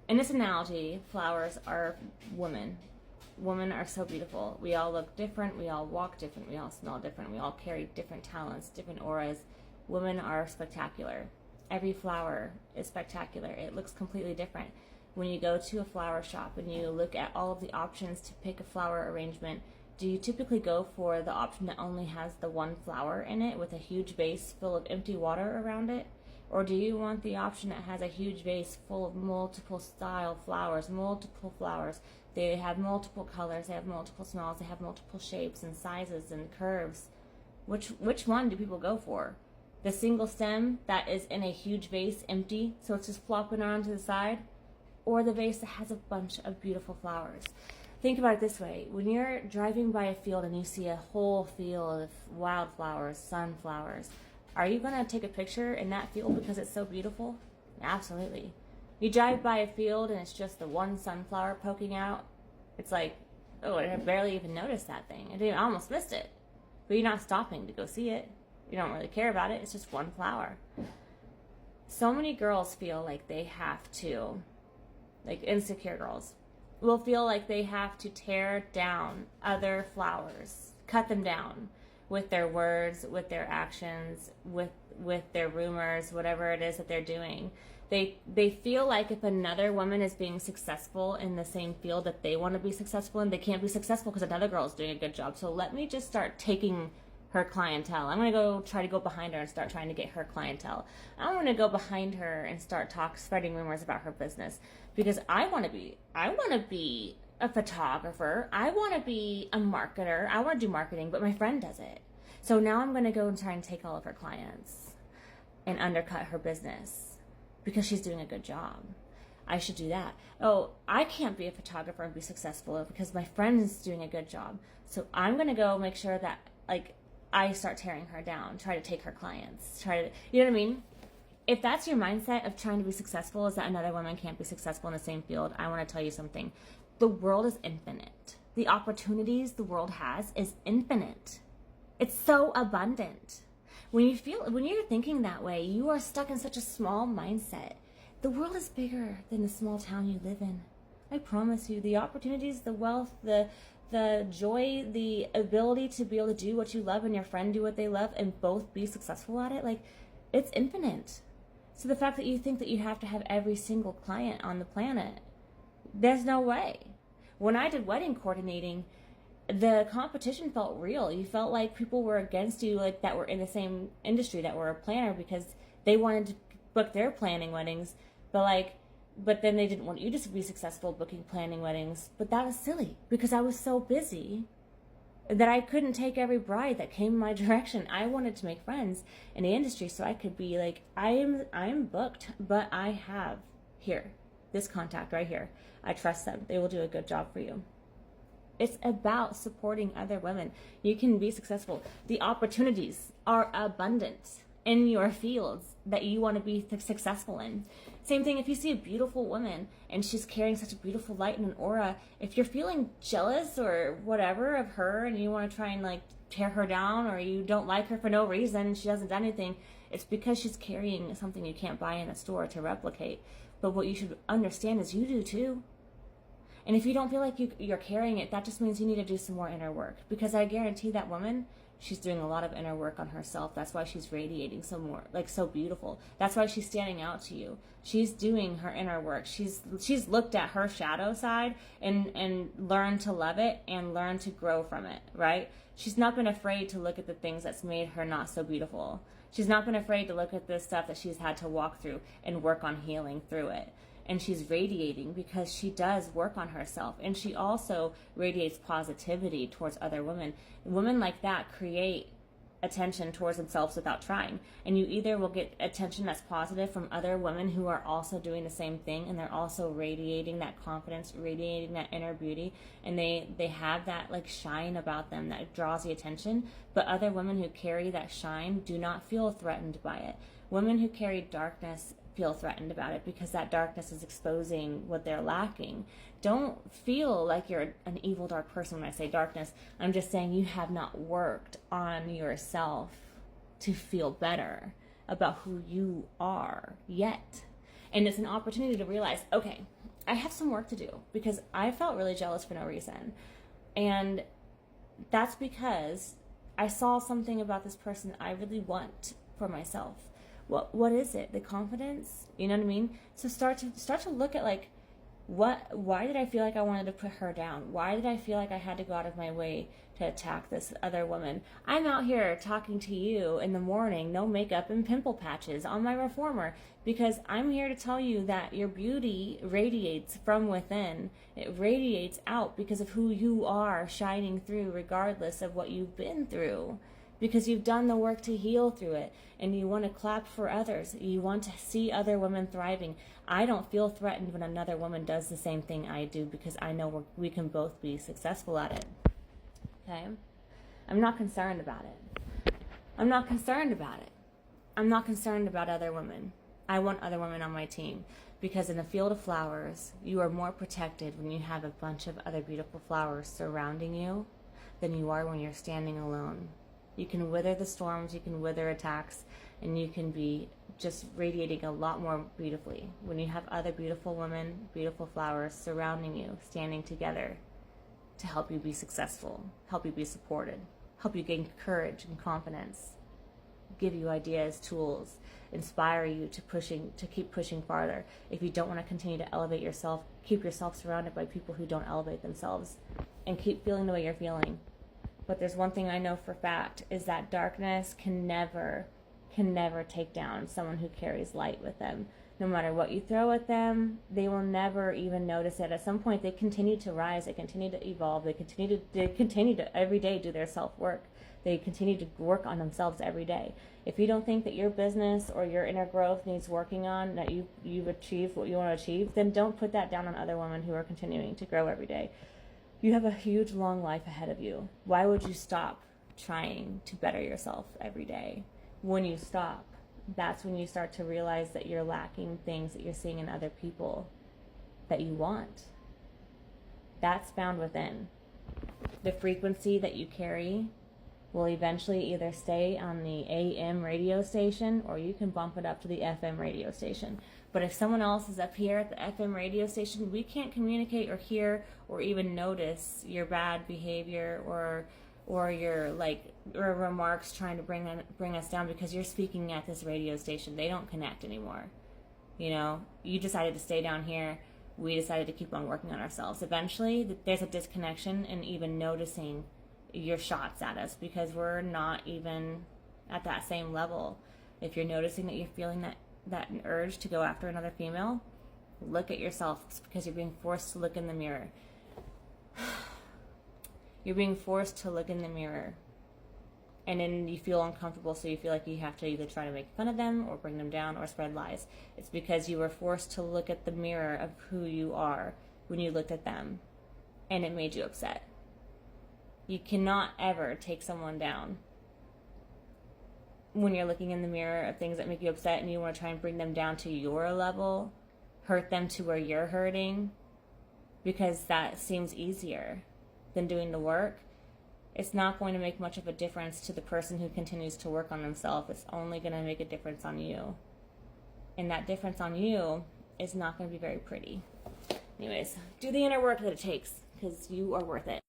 In this analogy, flowers are women. Women are so beautiful. We all look different. We all walk different. We all smell different. We all carry different talents, different auras. Women are spectacular. Every flower is spectacular. It looks completely different. When you go to a flower shop and you look at all of the options to pick a flower arrangement, do you typically go for the option that only has the one flower in it with a huge vase full of empty water around it? Or do you want the option that has a huge vase full of multiple style flowers, multiple flowers? They have multiple colors, they have multiple smells, they have multiple shapes and sizes and curves. Which one do people go for? The single stem that is in a huge vase empty, so it's just flopping around to the side? Or the vase that has a bunch of beautiful flowers? Think about it this way. When you're driving by a field and you see a whole field of wildflowers, sunflowers, are you going to take a picture in that field because it's so beautiful? Absolutely. You drive by a field and it's just the one sunflower poking out. It's like, oh, I barely even noticed that thing. I almost missed it. But you're not stopping to go see it. You don't really care about it. It's just one flower. So many girls feel like they have to, like insecure girls, will feel like they have to tear down other flowers, cut them down with their words, with their actions, with their rumors, whatever it is that they're doing. They feel like if another woman is being successful in the same field that they want to be successful in, they can't be successful because another girl is doing a good job. So let me just start taking her clientele. I'm going to try to go behind her and start trying to get her clientele. I'm going to go behind her and start spreading rumors about her business because I want to be a photographer. I want to be a marketer. I want to do marketing, but my friend does it. So now I'm going to go and try and take all of her clients and undercut her business because she's doing a good job. I should do that. Oh, I can't be a photographer and be successful because my friend is doing a good job. So I'm going to go make sure that I start tearing her down, try to take her clients, you know what I mean? If that's your mindset of trying to be successful, is that another woman can't be successful in the same field, I want to tell you something. The world is infinite. The opportunities the world has is infinite. It's so abundant. When you're thinking that way, you are stuck in such a small mindset. The world is bigger than the small town you live in. I promise you, the opportunities, the wealth, the joy, the ability to be able to do what you love and your friend do what they love and both be successful at it, it's infinite. So the fact that you think that you have to have every single client on the planet, there's no way. When I did wedding coordinating, the competition felt real. You felt like people were against you, that were in the same industry, that were a planner, because they wanted to book their planning weddings, but then they didn't want you to be successful booking planning weddings. But that was silly because I was so busy that I couldn't take every bride that came my direction. I wanted to make friends in the industry so I could be I'm booked, but I have here, this contact right here. I trust them. They will do a good job for you. It's about supporting other women. You can be successful. The opportunities are abundant in your fields that you want to be successful in. Same thing if you see a beautiful woman and she's carrying such a beautiful light and an aura, if you're feeling jealous or whatever of her and you want to try and tear her down, or you don't like her for no reason and she hasn't done anything, it's because she's carrying something you can't buy in a store to replicate. But what you should understand is you do too. And if you don't feel like you're carrying it, that just means you need to do some more inner work. Because I guarantee that woman, she's doing a lot of inner work on herself. That's why she's radiating so beautiful. That's why she's standing out to you. She's doing her inner work. She's looked at her shadow side and learned to love it and learned to grow from it, right? She's not been afraid to look at the things that's made her not so beautiful. She's not been afraid to look at the stuff that she's had to walk through and work on healing through it. And she's radiating because she does work on herself. And she also radiates positivity towards other women. Women like that create attention towards themselves without trying. And you either will get attention that's positive from other women who are also doing the same thing, and they're also radiating that confidence, radiating that inner beauty, and they have that shine about them that draws the attention. But other women who carry that shine do not feel threatened by it. Women who carry darkness feel threatened about it because that darkness is exposing what they're lacking. Don't feel like you're an evil, dark person when I say darkness. I'm just saying you have not worked on yourself to feel better about who you are yet. And it's an opportunity to realize, okay, I have some work to do because I felt really jealous for no reason. And that's because I saw something about this person I really want for myself. What is it? The confidence? You know what I mean? So start to look at like, why did I feel like I wanted to put her down? Why did I feel like I had to go out of my way to attack this other woman? I'm out here talking to you in the morning, no makeup and pimple patches on my reformer, because I'm here to tell you that your beauty radiates from within. It radiates out because of who you are shining through, regardless of what you've been through. Because you've done the work to heal through it, and you want to clap for others. You want to see other women thriving. I don't feel threatened when another woman does the same thing I do, because I know we can both be successful at it. Okay? I'm not concerned about it. I'm not concerned about it. I'm not concerned about other women. I want other women on my team, because in a field of flowers, you are more protected when you have a bunch of other beautiful flowers surrounding you than you are when you're standing alone. You can weather the storms, you can weather attacks, and you can be just radiating a lot more beautifully when you have other beautiful women, beautiful flowers surrounding you, standing together to help you be successful, help you be supported, help you gain courage and confidence, give you ideas, tools, inspire you to keep pushing farther. If you don't want to continue to elevate yourself, keep yourself surrounded by people who don't elevate themselves, and keep feeling the way you're feeling. But there's one thing I know for fact, is that darkness can never take down someone who carries light with them. No matter what you throw at them, they will never even notice it. At some point, they continue to rise, they continue to evolve, they continue to every day do their self-work. They continue to work on themselves every day. If you don't think that your business or your inner growth needs working on, that you've achieved what you want to achieve, then don't put that down on other women who are continuing to grow every day. You have a huge, long life ahead of you. Why would you stop trying to better yourself every day? When you stop, that's when you start to realize that you're lacking things that you're seeing in other people that you want. That's found within. The frequency that you carry will eventually either stay on the AM radio station, or you can bump it up to the FM radio station. But if someone else is up here at the FM radio station, we can't communicate or hear or even notice your bad behavior or your or remarks trying to bring us down, because you're speaking at this radio station. They don't connect anymore. You know, you decided to stay down here. We decided to keep on working on ourselves. Eventually, there's a disconnection in even noticing your shots at us, because we're not even at that same level. If you're noticing that you're feeling that urge to go after another female, look at yourself. It's because you're being forced to look in the mirror. You're being forced to look in the mirror, and then you feel uncomfortable, so you feel like you have to either try to make fun of them or bring them down or spread lies. It's because you were forced to look at the mirror of who you are when you looked at them, and it made you upset. You cannot ever take someone down when you're looking in the mirror of things that make you upset, and you want to try and bring them down to your level, hurt them to where you're hurting, because that seems easier than doing the work. It's not going to make much of a difference to the person who continues to work on themselves. It's only going to make a difference on you. And that difference on you is not going to be very pretty. Anyways, do the inner work that it takes, because you are worth it.